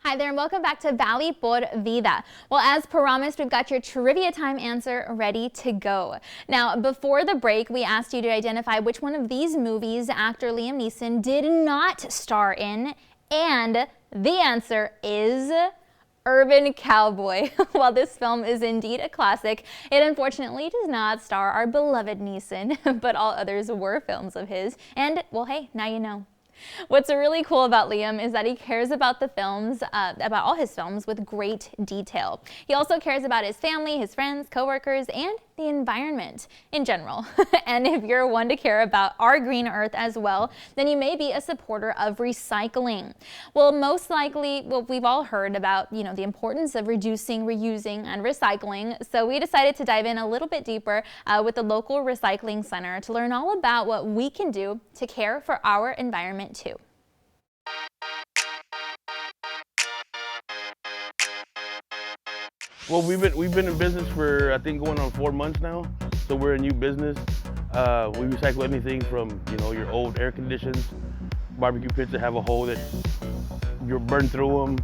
Hi there and welcome back to Valley por Vida. Well, as promised, we've got your trivia time answer ready to go. Now, before the break, we asked you to identify which one of these movies actor Liam Neeson did not star in, and the answer is Urban Cowboy. While this film is indeed a classic, it unfortunately does not star our beloved Neeson, but all others were films of his, and well, hey, now you know. What's really cool about Liam is that he cares about the films, about all his films with great detail. He also cares about his family, his friends, coworkers, and the environment in general. And if you're one to care about our green earth as well, then you may be a supporter of recycling. Well, most likely, we've all heard about, the importance of reducing, reusing, and recycling. So we decided to dive in a little bit deeper with the local recycling center to learn all about what we can do to care for our environment too. Well, we've been in business for I think going on 4 months now, so we're a new business. We recycle anything from your old air conditions, barbecue pits that have a hole that you burn through them.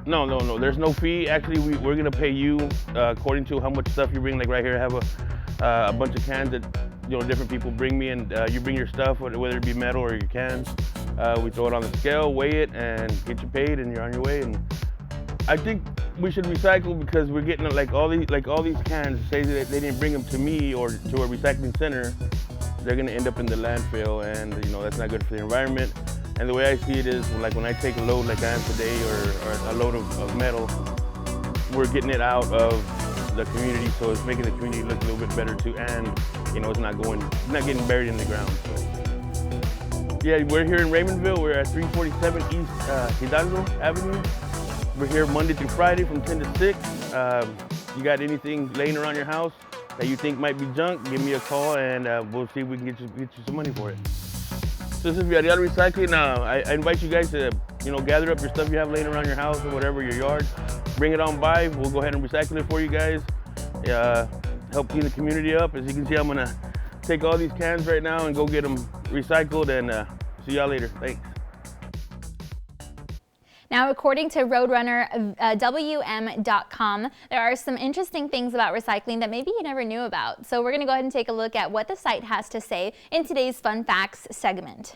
No, there's no fee. Actually, we're gonna pay you according to how much stuff you bring. Like right here, I have a bunch of cans that different people bring me, and you bring your stuff, whether it be metal or your cans. We throw it on the scale, weigh it, and get you paid, and you're on your way. And I think we should recycle because we're getting like all these cans. Say that they didn't bring them to me or to a recycling center, they're gonna end up in the landfill, and that's not good for the environment. And the way I see it is, like when I take a load like I am today, or a load of metal, we're getting it out of the community, so it's making the community look a little bit better too, and it's not getting buried in the ground. So, yeah, we're here in Raymondville. We're at 347 East Hidalgo Avenue. We're here Monday through Friday from 10 to 6. You got anything laying around your house that you think might be junk, give me a call, and we'll see if we can get you some money for it. So this is Vida Recycling. I invite you guys to gather up your stuff you have laying around your house or whatever, your yard. Bring it on by. We'll go ahead and recycle it for you guys. Help clean the community up. As you can see, I'm gonna take all these cans right now and go get them recycled, and see y'all later. Thanks. Now, according to RoadrunnerWM.com, there are some interesting things about recycling that maybe you never knew about. So we're going to go ahead and take a look at what the site has to say in today's Fun Facts segment.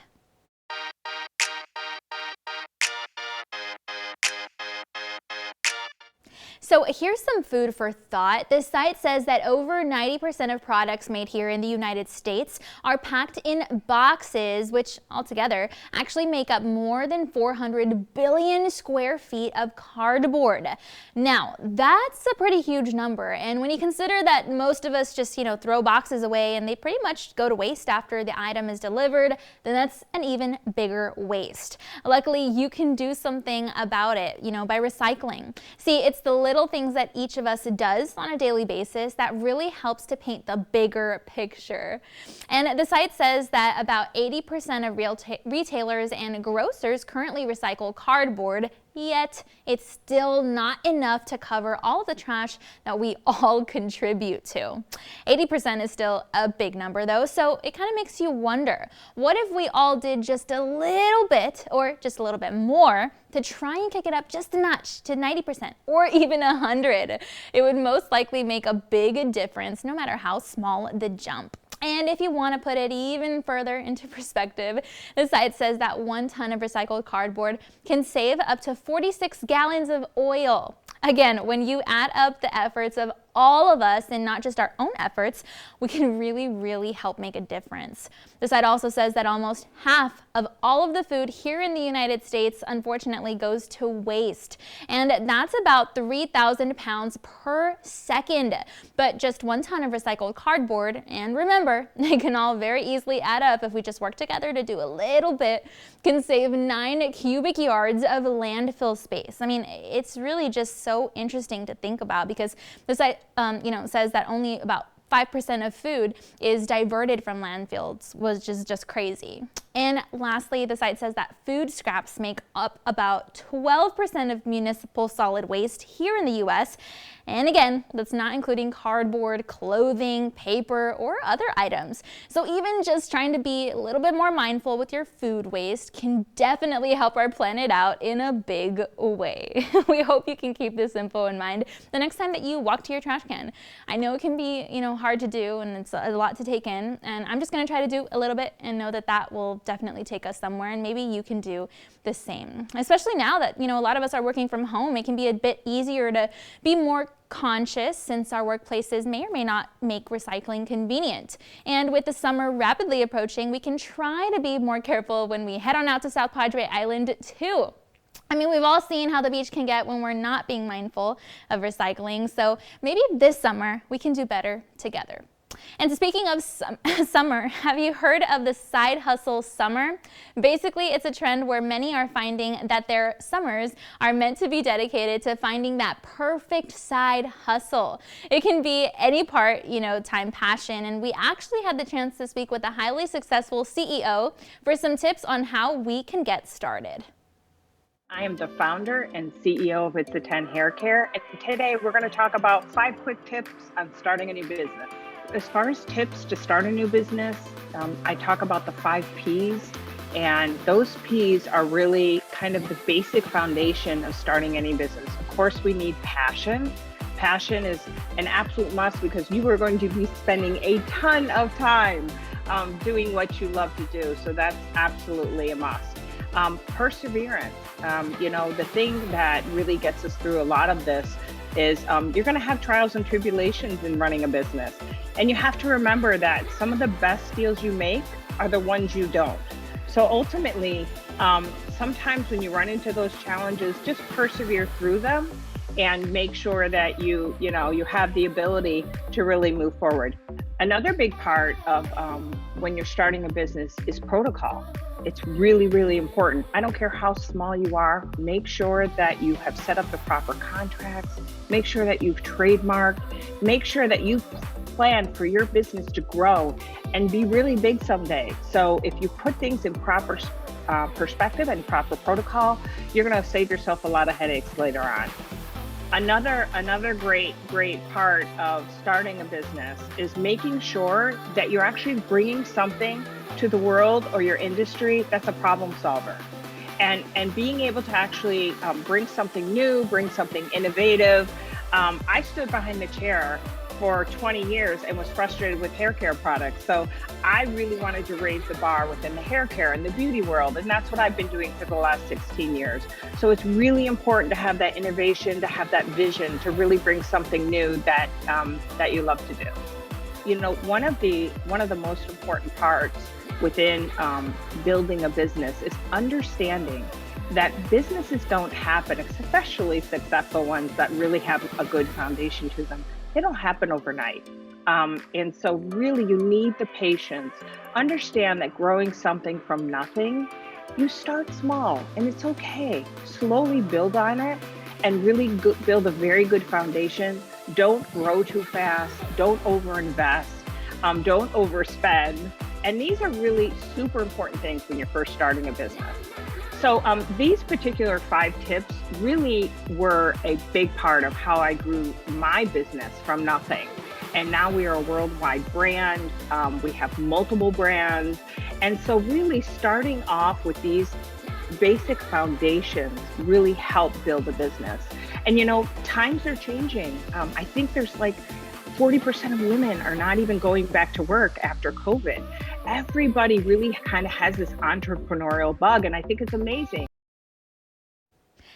So here's some food for thought. This site says that over 90% of products made here in the United States are packed in boxes, which altogether actually make up more than 400 billion square feet of cardboard. Now, that's a pretty huge number. And when you consider that most of us just, throw boxes away and they pretty much go to waste after the item is delivered, then that's an even bigger waste. Luckily, you can do something about it, by recycling. See, it's the little things that each of us does on a daily basis that really helps to paint the bigger picture. And the site says that about 80% of retailers and grocers currently recycle cardboard, yet it's still not enough to cover all of the trash that we all contribute to. 80% is still a big number though, so it kind of makes you wonder, what if we all did just a little bit or just a little bit more to try and kick it up just a notch to 90% or even 100? It would most likely make a big difference no matter how small the jump. And if you want to put it even further into perspective, the site says that 1 ton of recycled cardboard can save up to 46 gallons of oil. Again, when you add up the efforts of all of us and not just our own efforts, we can really help make a difference. The site also says that almost half of all of the food here in the United States unfortunately goes to waste. And that's about 3,000 pounds per second. But just 1 ton of recycled cardboard, and remember, they can all very easily add up if we just work together to do a little bit, can save 9 cubic yards of landfill space. I mean, it's really just so interesting to think about because the site says that only about 5% of food is diverted from landfills, which is just crazy. And lastly, the site says that food scraps make up about 12% of municipal solid waste here in the U.S. And again, that's not including cardboard, clothing, paper, or other items. So even just trying to be a little bit more mindful with your food waste can definitely help our planet out in a big way. We hope you can keep this info in mind the next time that you walk to your trash can. I know it can be, hard to do, and it's a lot to take in, and I'm just going to try to do a little bit and know that that will definitely take us somewhere, and maybe you can do the same. Especially now that, a lot of us are working from home, it can be a bit easier to be more conscious since our workplaces may or may not make recycling convenient. And with the summer rapidly approaching, we can try to be more careful when we head on out to South Padre Island too. I mean, we've all seen how the beach can get when we're not being mindful of recycling, so maybe this summer we can do better together. And speaking of summer, have you heard of the side hustle summer? Basically, it's a trend where many are finding that their summers are meant to be dedicated to finding that perfect side hustle. It can be any part, time, passion, and we actually had the chance to speak with a highly successful CEO for some tips on how we can get started. I am the founder and CEO of It's a 10 Hair Care, and today we're going to talk about 5 quick tips on starting a new business. As far as tips to start a new business, I talk about the 5 Ps, and those Ps are really kind of the basic foundation of starting any business. Of course, we need passion. Passion is an absolute must because you are going to be spending a ton of time doing what you love to do, so that's absolutely a must. Perseverance, the thing that really gets us through a lot of this is you're going to have trials and tribulations in running a business. And you have to remember that some of the best deals you make are the ones you don't. So ultimately, sometimes when you run into those challenges, just persevere through them and make sure that you have the ability to really move forward. Another big part of when you're starting a business is protocol. It's really, really important. I don't care how small you are, make sure that you have set up the proper contracts, make sure that you've trademarked, make sure that you've planned for your business to grow and be really big someday. So if you put things in proper perspective and proper protocol, you're gonna save yourself a lot of headaches later on. Another great part of starting a business is making sure that you're actually bringing something to the world or your industry that's a problem solver. And being able to actually bring something new, bring something innovative. I stood behind the chair for 20 years and was frustrated with hair care products. So I really wanted to raise the bar within the hair care and the beauty world. And that's what I've been doing for the last 16 years. So it's really important to have that innovation, to have that vision, to really bring something new that you love to do. One of the most important parts within building a business is understanding that businesses don't happen, especially successful ones that really have a good foundation to them. They don't happen overnight. And so really you need the patience. Understand that growing something from nothing, you start small and it's okay. Slowly build on it and really build a very good foundation. Don't grow too fast. Don't overinvest. Don't overspend. And these are really super important things when you're first starting a business. So these particular 5 tips really were a big part of how I grew my business from nothing. And now we are a worldwide brand. We have multiple brands. And so really starting off with these basic foundations really help build a business. And times are changing. I think there's like 40% of women are not even going back to work after COVID. Everybody really kind of has this entrepreneurial bug, and I think it's amazing.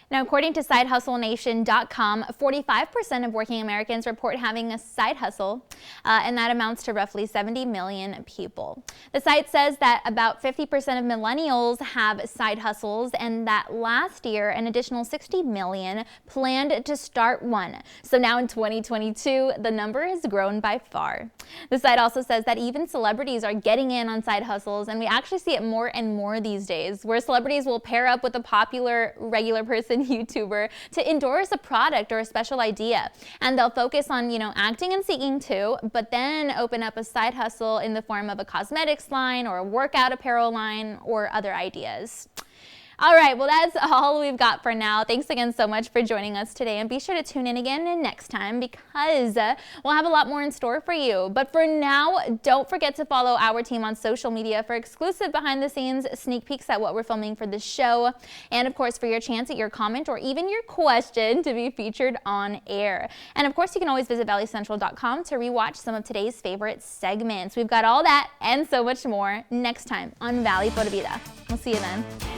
Now, according to SideHustleNation.com, 45% of working Americans report having a side hustle, and that amounts to roughly 70 million people. The site says that about 50% of millennials have side hustles, and that last year, an additional 60 million planned to start one. So now in 2022, the number has grown by far. The site also says that even celebrities are getting in on side hustles, and we actually see it more and more these days, where celebrities will pair up with a popular regular person and YouTuber to endorse a product or a special idea. And they'll focus on, acting and singing too, but then open up a side hustle in the form of a cosmetics line or a workout apparel line or other ideas. All right, well, that's all we've got for now. Thanks again so much for joining us today, and be sure to tune in again next time because we'll have a lot more in store for you. But for now, don't forget to follow our team on social media for exclusive behind-the-scenes sneak peeks at what we're filming for the show, and of course for your chance at your comment or even your question to be featured on air. And of course, you can always visit valleycentral.com to rewatch some of today's favorite segments. We've got all that and so much more next time on Valley Pura Vida. We'll see you then.